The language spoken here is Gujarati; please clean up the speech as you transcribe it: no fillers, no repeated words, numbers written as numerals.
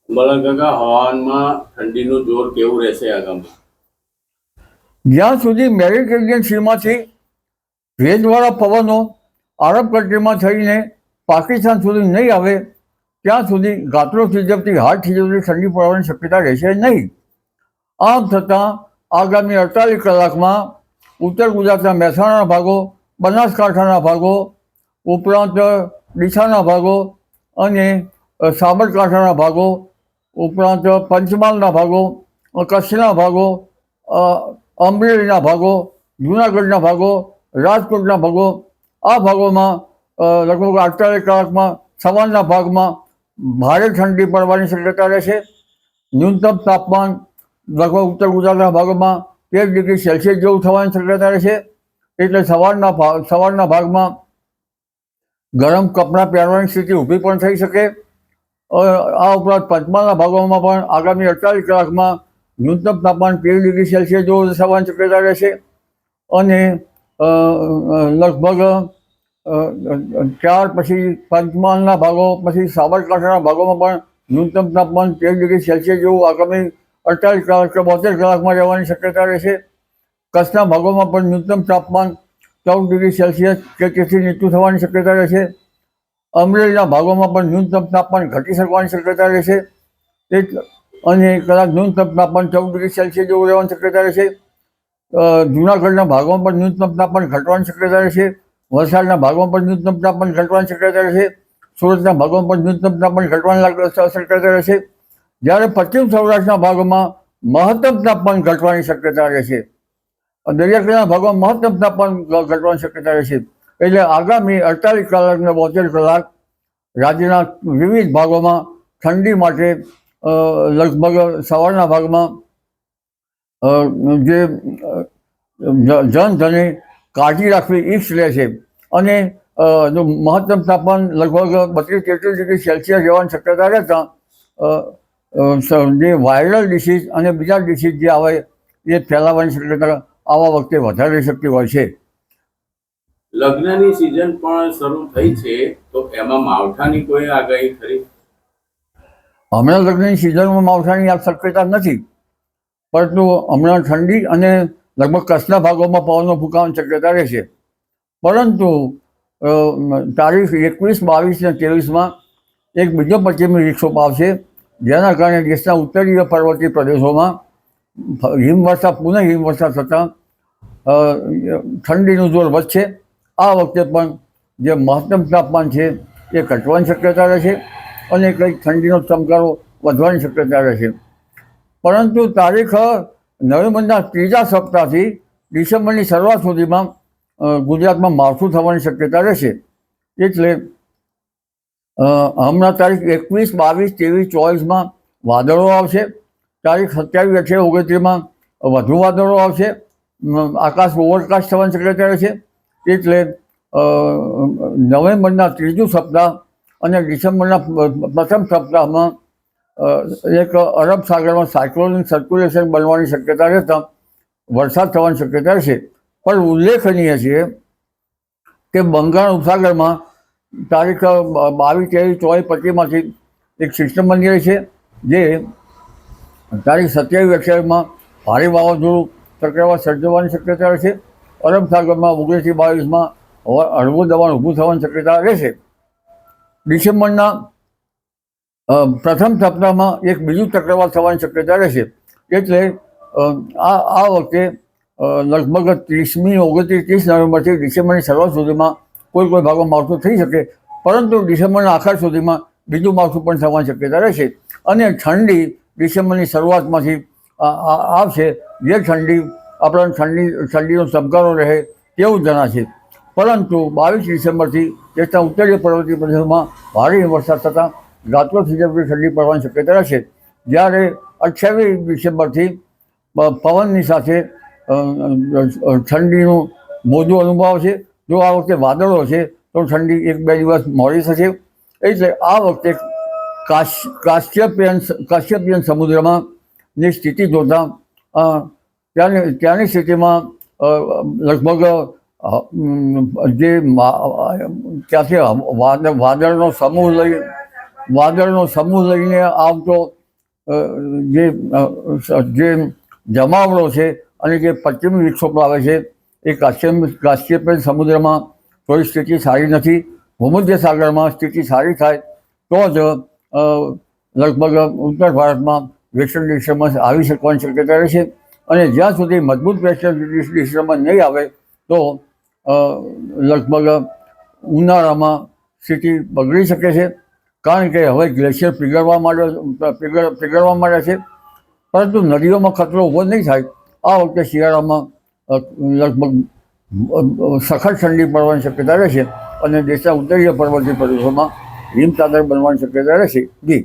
બળાકાકા, હવામાનમાં ઠંડીનું જોર કેવું રહેશે આગામી? જ્યાં સુધી મેડિટેરિયન સીમાંથી ભેજવાળા પવનો આરબ કન્ટ્રીમાં થઈને પાકિસ્તાન સુધી નહીં આવે ત્યાં સુધી ગાત્રો થીજવતી હાડ થીજવતી ઠંડી પડવાની શક્યતા રહેશે નહીં. આમ છતાં આગામી 48 કલાકમાં ઉત્તર ગુજરાતના મહેસાણાના ભાગો, બનાસકાંઠાના ભાગો ઉપરાંત ડીસાના ભાગો અને સાબરકાંઠાના ભાગો ઉપરાંત પંચમહાલના ભાગો, કચ્છના ભાગો, અમરેલીના ભાગો, જૂનાગઢના ભાગો, રાજકોટના ભાગો, આ ભાગોમાં લગભગ 48 કલાકમાં સવારના ભાગમાં ભારે ઠંડી પડવાની શક્યતા રહેશે. ન્યૂનતમ તાપમાન લગભગ ઉત્તર ગુજરાતના ભાગોમાં 13 ડિગ્રી સેલ્સિયસ જેવું થવાની શક્યતા રહેશે. એટલે સવારના ભાગમાં ગરમ કપડાં પહેરવાની સ્થિતિ ઊભી પણ થઈ શકે. આ ઉપરાંત પંચમહાલના ભાગોમાં પણ આગામી 48 કલાકમાં ન્યૂનતમ તાપમાન 13 ડિગ્રી સેલ્સિયસ જેવું થવાની શક્યતા રહેશે. અને લગભગ ત્યાર પછી પંચમહાલના ભાગો પછી સાબરકાંઠાના ભાગોમાં પણ ન્યૂનતમ તાપમાન 13 ડિગ્રી સેલ્સિયસ જેવું આગામી 48 કલાક કે 72 કલાકમાં રહેવાની શક્યતા રહેશે. કચ્છના ભાગોમાં પણ ન્યૂનતમ તાપમાન 14 ડિગ્રી સેલ્સિયસ કે તેથી નીચું થવાની શક્યતા રહેશે. અમરેલીના ભાગોમાં પણ ન્યૂનતમ તાપમાન ઘટી શકવાની શક્યતા રહેશે. અને કદાચ ન્યૂનતમ તાપમાન 14 ડિગ્રી સેલ્સિયસ જેવું રહેવાની શક્યતા રહેશે. જૂનાગઢના ભાગોમાં પણ ન્યૂનતમ તાપમાન ઘટવાની શક્યતા રહેશે. વલસાડના ભાગોમાં પણ ન્યૂનતમ તાપમાન ઘટવાની શક્યતા રહેશે. સુરતના ભાગોમાં પણ ન્યૂનતમ તાપમાન ઘટવાની શક્યતા રહેશે. જ્યારે પશ્ચિમ સૌરાષ્ટ્રના ભાગોમાં મહત્તમ તાપમાન ઘટવાની શક્યતા રહેશે. દરિયાકાંઠાના ભાગોમાં મહત્તમ તાપમાન ઘટવાની શક્યતા રહેશે. એટલે આગામી 48 કલાક ને 72 કલાક રાજ્યના વિવિધ ભાગોમાં ઠંડી માટે લગભગ સવારના ભાગમાં જે જનધને કાળજી રાખવી ઈચ્છ રહેશે. અને મહત્તમ તાપમાન લગભગ 32-33 ડિગ્રી સેલ્સિયસ રહેવાની શક્યતા રહેતા જે વાયરલ ડિસીઝ અને બીજા ડિસીઝ જે આવે એ ફેલાવાની શક્યતા આવા વખતે વધારે રહી શકતી હોય છે. લગ્નની સિઝન પણ શરૂ થઈ છે, તો એમાં માવઠાની કોઈ આગાહી ખરી? હમણાં લગ્નની સિઝનમાં માવઠાની આ શક્યતા નથી, પરંતુ હમણાં ઠંડી અને લગભગ કચ્છના ભાગોમાં પવનનો ફૂંકાવાની શક્યતા રહેશે. પરંતુ તારીખ 21, 22 અને 23માં એક બીજો પશ્ચિમી વિક્ષોભ આવશે, જેના કારણે દેશના ઉત્તરીય પર્વતીય પ્રદેશોમાં પુનઃ હિમવર્ષા થતાં ઠંડીનું જોર વધશે. આ વખતે પણ જે મહત્તમ તાપમાન છે એ ઘટવાની શક્યતા રહેશે અને કંઈક ઠંડીનો ચમકારો વધવાની શક્યતા રહેશે. પરંતુ તારીખ નવેમ્બરના ત્રીજા સપ્તાહથી ડિસેમ્બરની શરૂઆત સુધીમાં ગુજરાતમાં માવઠું થવાની શક્યતા રહેશે. એટલે હમણાં તારીખ 21, 22, 23, 24માં વાદળો આવશે. તારીખ 27, 28, 29માં વધુ વાદળો આવશે. આકાશ ઓવરકાસ્ટ થવાની શક્યતા રહેશે. એટલે નવેમ્બરના ત્રીજું સપ્તાહ અને ડિસેમ્બરના પ્રથમ સપ્તાહમાં એક અરબ સાગરમાં સાયક્લોનિક સર્ક્યુલેશન બનવાની શક્યતા રહેતા વરસાદ થવાની શક્યતા રહેશે. પણ ઉલ્લેખનીય છે કે બંગાળ ઉપસાગરમાં તારીખ 22, 23, 24, 25માંથી એક સિસ્ટમ બની રહી છે, જે તારીખ 27, 28માં ભારે વાવાઝોડું ચક્રવાત સર્જવાની શક્યતા રહેશે. અરબ સાગરમાં 19 થી 22માં હળવું દબાણ ઊભું થવાની શક્યતા રહેશે. ડિસેમ્બરના પ્રથમ સપ્તાહમાં એક બીજું ચક્રવાત થવાની શક્યતા રહેશે. એટલે આ વખતે લગભગ 30મી, 29, 30 નવેમ્બરથી ડિસેમ્બરની શરૂઆત સુધીમાં કોઈ ભાગમાં માવઠું થઈ શકે, પરંતુ ડિસેમ્બરના આખર સુધીમાં બીજું માવઠું પણ થવાની શક્યતા રહેશે. અને ઠંડી ડિસેમ્બરની શરૂઆતમાંથી આવશે, જે ઠંડી આપણને ઠંડીનો ચમકારો રહે તેવું જણાશે. પરંતુ 22 ડિસેમ્બરથી દેશના ઉત્તરીય પર્વતીય પ્રદેશોમાં ભારે વરસાદ થતાં ગાત્રો થીજવતી ઠંડી પડવાની શક્યતા રહેશે. જ્યારે 28 ડિસેમ્બરથી પવનની સાથે ઠંડીનું મોજું અનુભવ આવશે. જો આ વખતે વાદળો છે તો ઠંડી 1-2 દિવસ મોડી થશે. એટલે આ વખતે કાશ્યપિયન સમુદ્રમાં ની સ્થિતિ જોતાં ત્યાંની સ્થિતિમાં લગભગ જે ત્યાંથી વાદળનો સમૂહ લઈ વાદળનો સમૂહ લઈને આવતો જે જમાવડો છે અને જે પશ્ચિમી વિક્ષોભ આવે છે એ કાશ્યપેય સમુદ્રમાં થોડી સ્થિતિ સારી નથી. ભૂમધ્ય સાગરમાં સ્થિતિ સારી થાય તો જ લગભગ ઉત્તર ભારતમાં વેસ્ટર્ન ડિસ્ટર્બન્સ આવી શકવાની શક્યતા રહેશે. અને જ્યાં સુધી મજબૂત વેસ્ટર્ન ડિસ્ટર્બન્સ નહીં આવે તો લગભગ ઉનાળામાં સ્થિતિ બગડી શકે છે. કારણ કે હવે ગ્લેશિયર પીગળવા માંડ્યા છે, પરંતુ નદીઓમાં ખતરો ઊભો નહીં થાય. આ વખતે શિયાળામાં લગભગ સખત ઠંડી પડવાની શક્યતા રહેશે અને દેશના ઉત્તરીય પર્વતીય પ્રદેશોમાં હિમસાગર બનવાની શક્યતા રહેશે. જી.